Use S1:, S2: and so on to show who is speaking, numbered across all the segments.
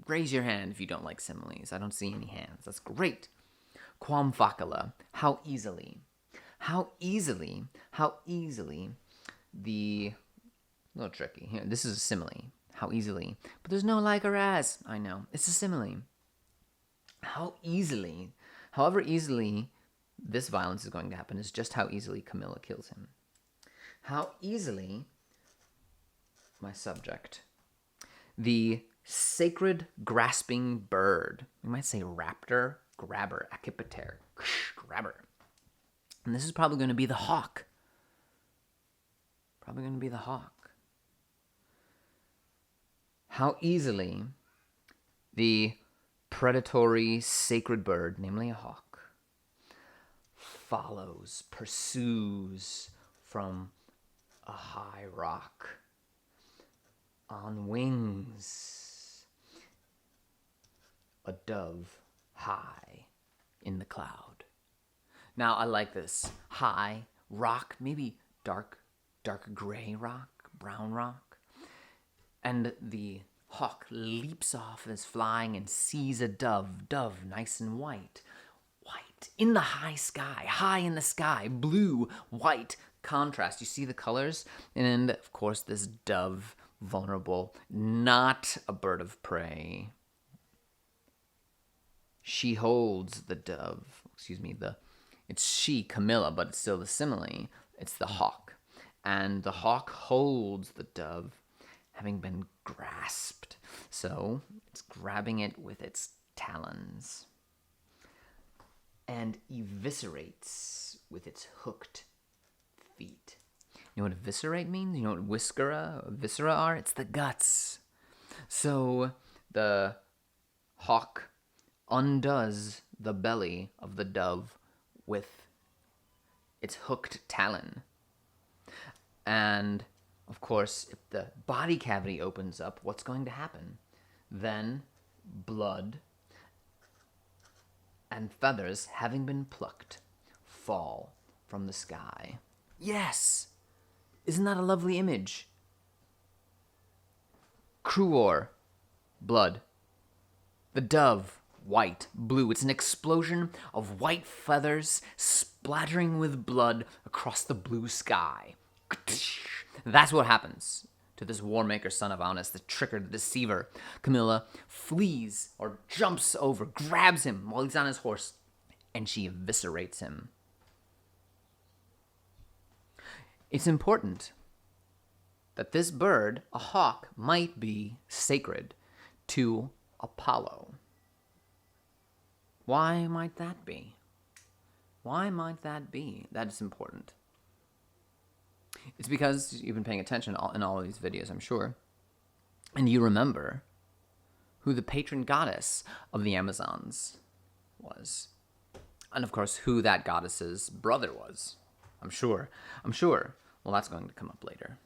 S1: Raise your hand if you don't like similes. I don't see any hands. That's great. Quam facila. How easily. The... A little tricky. Here, this is a simile. How easily. But there's no like or as. I know. It's a simile. How easily, however easily this violence is going to happen is just how easily Camilla kills him. How easily, my subject, the sacred grasping bird, we might say raptor, grabber, accipiter, grabber. And this is probably going to be the hawk. How easily the predatory sacred bird, namely a hawk, pursues from a high rock on wings a dove high in the cloud. Now, I like this. High rock, maybe dark gray rock, brown rock. And the hawk leaps off as flying and sees a dove nice and white, in the high in the sky, blue, white contrast. You see the colors? And of course, this dove, vulnerable, not a bird of prey. She holds the dove, it's she, Camilla, but it's still the simile. It's the hawk. And the hawk holds the dove, having been grasped. So it's grabbing it with its talons and eviscerates with its hooked feet. You know what eviscerate means? You know what viscera are? It's the guts. So the hawk undoes the belly of the dove with its hooked talon. And of course, if the body cavity opens up, what's going to happen? Then blood and feathers, having been plucked, fall from the sky. Yes! Isn't that a lovely image? Cruor, blood. The dove, white, blue. It's an explosion of white feathers splattering with blood across the blue sky. That's what happens to this war maker, son of Aeneas, the tricker, the deceiver. Camilla flees or jumps over, grabs him while he's on his horse, and she eviscerates him. It's important that this bird, a hawk, might be sacred to Apollo. Why might that be? That is important. It's because you've been paying attention in all of these videos, I'm sure. And you remember who the patron goddess of the Amazons was. And of course, who that goddess's brother was. I'm sure. Well, that's going to come up later.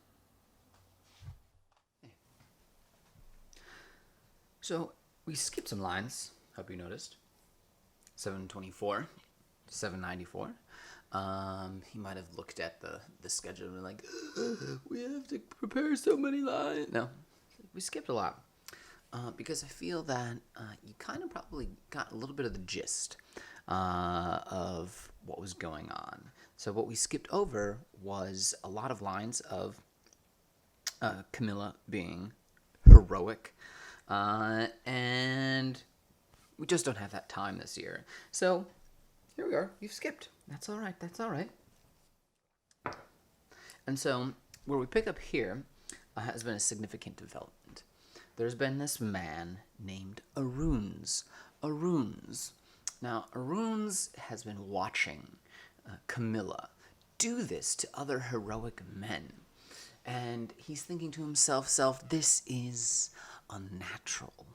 S1: So, we skipped some lines, hope you noticed. 724, 794. He might have looked at the schedule and been like, we have to prepare so many lines. No, we skipped a lot. Because I feel that you kind of probably got a little bit of the gist of what was going on. So what we skipped over was a lot of lines of Camilla being heroic. And we just don't have that time this year. So here we are. You've skipped. That's all right. And so where we pick up here has been a significant development. There's been this man named Aruns. Now, Aruns has been watching Camilla do this to other heroic men. And he's thinking to himself, this is unnatural.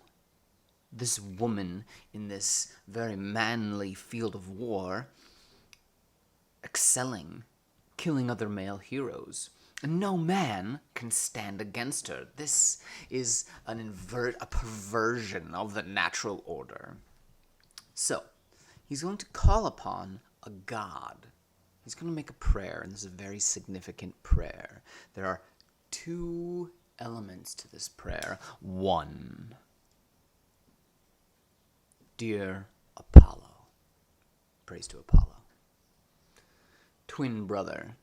S1: This woman in this very manly field of war, excelling, killing other male heroes. And no man can stand against her. This is a perversion of the natural order. So, he's going to call upon a god. He's going to make a prayer, and this is a very significant prayer. There are two elements to this prayer. One, Dear Apollo, praise to Apollo, twin brother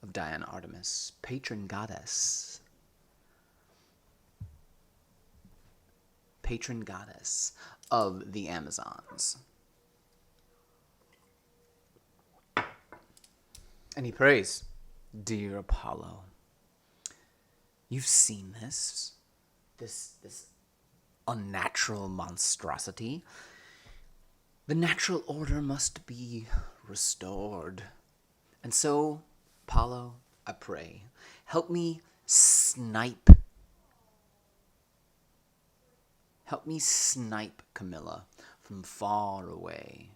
S1: of Diana Artemis, patron goddess of the Amazons. And he prays, dear Apollo, you've seen this unnatural monstrosity. The natural order must be restored. And so, Apollo, I pray, help me snipe Camilla from far away.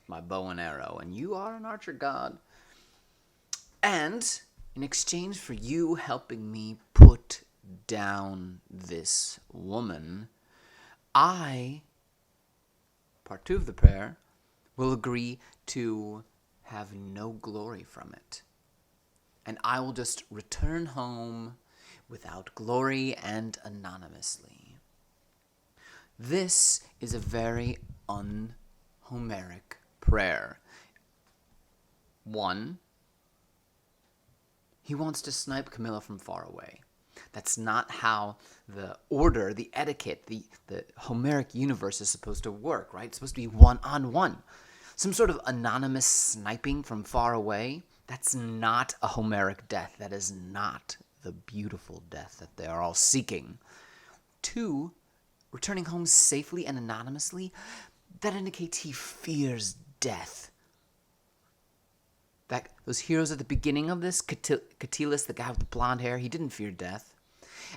S1: My bow and arrow, and you are an archer god. And in exchange for you helping me put down this woman, I, part 2 of the prayer, will agree to have no glory from it. And I will just return home without glory and anonymously. This is a very un-Homeric prayer. 1, he wants to snipe Camilla from far away. That's not how the order, the etiquette, the Homeric universe is supposed to work, right? It's supposed to be one-on-one. Some sort of anonymous sniping from far away, that's not a Homeric death. That is not the beautiful death that they are all seeking. 2, returning home safely and anonymously, that indicates he fears death. Those heroes at the beginning of this, Catullus, the guy with the blonde hair, he didn't fear death.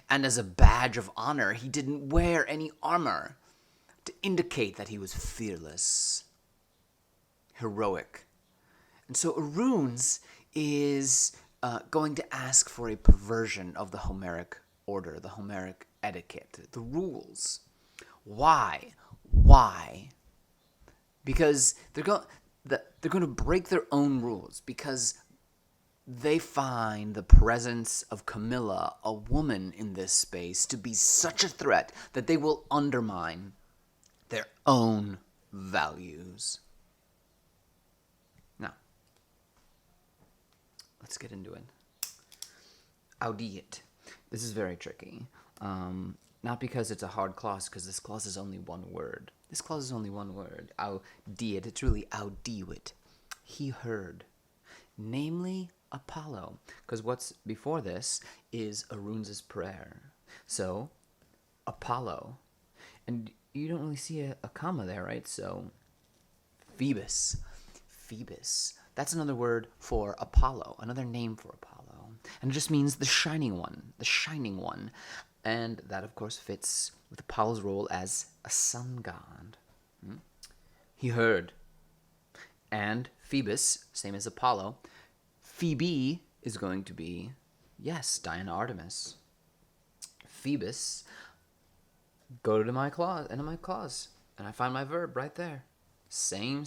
S1: And as a badge of honor, he didn't wear any armor to indicate that he was fearless, heroic. And so Arunes is going to ask for a perversion of the Homeric order, the Homeric etiquette, the rules. Why? Because they're going to break their own rules, because they find the presence of Camilla, a woman in this space, to be such a threat that they will undermine their own values. Now, let's get into it. Aeneid. This is very tricky. Not because it's a hard clause, because this clause is only one word. This clause is only one word. Aeneid. It's really audivit. He heard. Namely, Apollo. Because what's before this is Arunes' prayer. So, Apollo. And you don't really see a comma there, right? So, Phoebus. That's another word for Apollo. Another name for Apollo. And it just means the shining one. The shining one. And that, of course, fits with Apollo's role as a sun god. He heard. And Phoebus, same as Apollo, Phoebe is going to be, yes, Diana Artemis. Phoebus, go to my clause, and I find my verb right there. Same.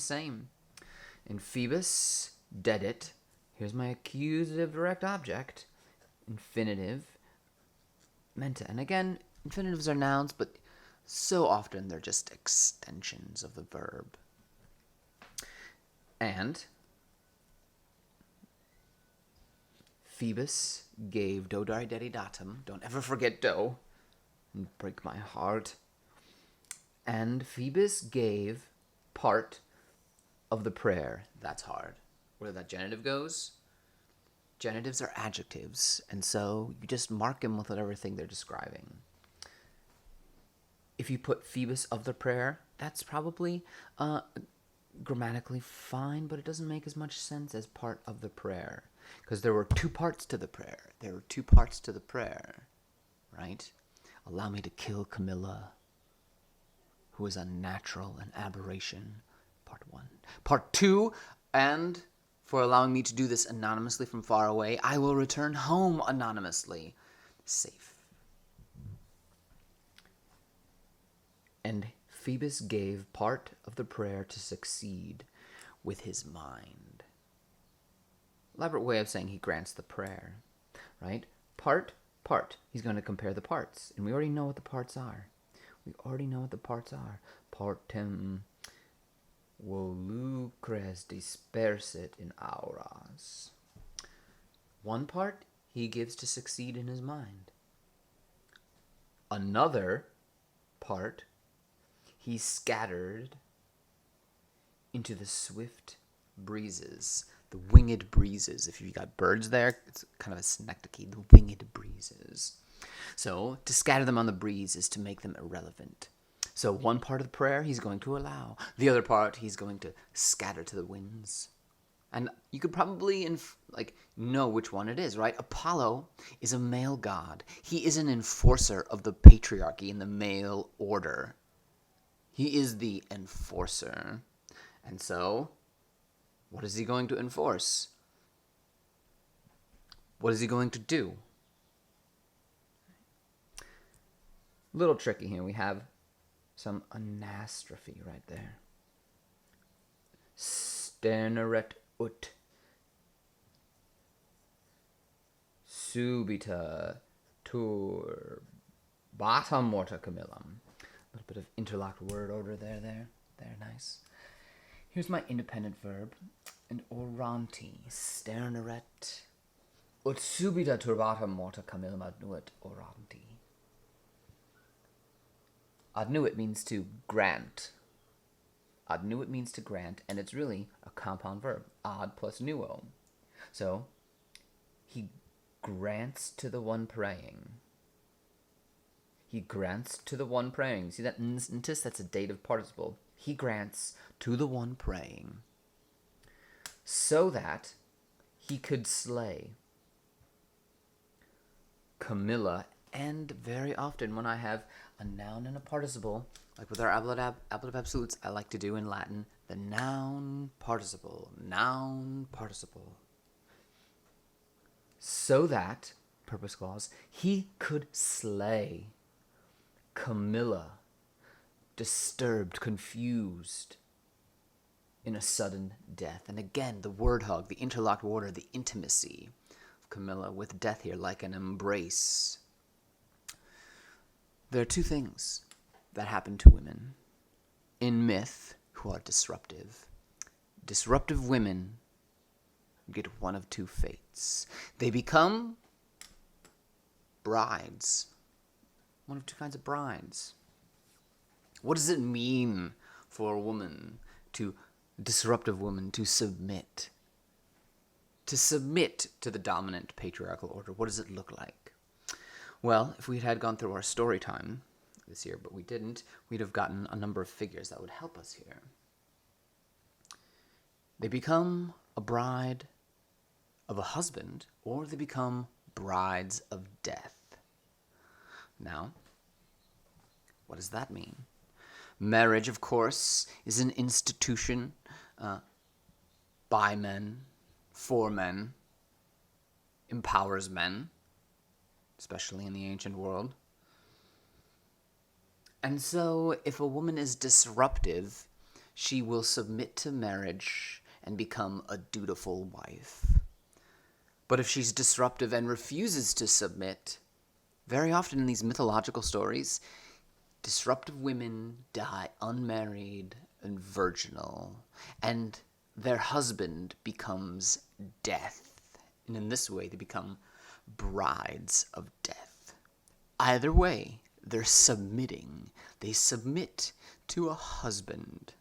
S1: In Phoebus, dedit, here's my accusative direct object, infinitive, menta. And again, infinitives are nouns, but so often they're just extensions of the verb. And Phoebus gave do dari dedi datum. Don't ever forget do. And break my heart. And Phoebus gave part of the prayer. That's hard. Where that genitive goes. Genitives are adjectives, and so you just mark them with whatever thing they're describing. If you put Phoebus of the prayer, that's probably grammatically fine, but it doesn't make as much sense as part of the prayer, because there were 2 parts to the prayer. Right? Allow me to kill Camilla, who is unnatural, an aberration. Part 1. Part 2, and for allowing me to do this anonymously from far away, I will return home anonymously, safe. And Phoebus gave part of the prayer to succeed with his mind. Elaborate way of saying he grants the prayer, right? Part. He's going to compare the parts, and we already know what the parts are. We already know what the parts are. Partem volucres dispersit in auras. One part he gives to succeed in his mind. Another part he scattered into the swift breezes, the winged breezes. If you got birds there, it's kind of a synecdoche, the winged breezes. So to scatter them on the breeze is to make them irrelevant. So one part of the prayer he's going to allow. The other part he's going to scatter to the winds. And you could probably know which one it is, right? Apollo is a male god. He is an enforcer of the patriarchy in the male order. He is the enforcer. And so, what is he going to enforce? What is he going to do? A little tricky here. We have some anastrophe right there. Sterneret ut subita turbata morta Camillam. A little bit of interlocked word order there, nice. Here's my independent verb, and oranti, sterneret ut subita turbata morta Camillam adnuit oranti. Adnuit means to grant. Adnuit means to grant, and it's really a compound verb. Ad plus nuo. So, he grants to the one praying. He grants to the one praying. See that ntis? That's a dative participle. He grants to the one praying, so that he could slay Camilla. And very often when I have a noun and a participle, like with our ablative absolutes, I like to do in Latin, the noun participle. So that, purpose clause, he could slay Camilla, disturbed, confused, in a sudden death. And again, the word hug, the interlocked order, the intimacy of Camilla with death here, like an embrace. There are two things that happen to women in myth who are disruptive. Disruptive women get one of two fates. They become brides. One of two kinds of brides. What does it mean for a woman disruptive woman, to submit? To submit to the dominant patriarchal order. What does it look like? Well, if we had gone through our story time this year, but we didn't, we'd have gotten a number of figures that would help us here. They become a bride of a husband, or they become brides of death. Now, what does that mean? Marriage, of course, is an institution by men, for men, empowers men, especially in the ancient world. And so, if a woman is disruptive, she will submit to marriage and become a dutiful wife. But if she's disruptive and refuses to submit, very often in these mythological stories, disruptive women die unmarried and virginal, and their husband becomes death. And in this way, they become brides of death. Either way, they're submitting. They submit to a husband.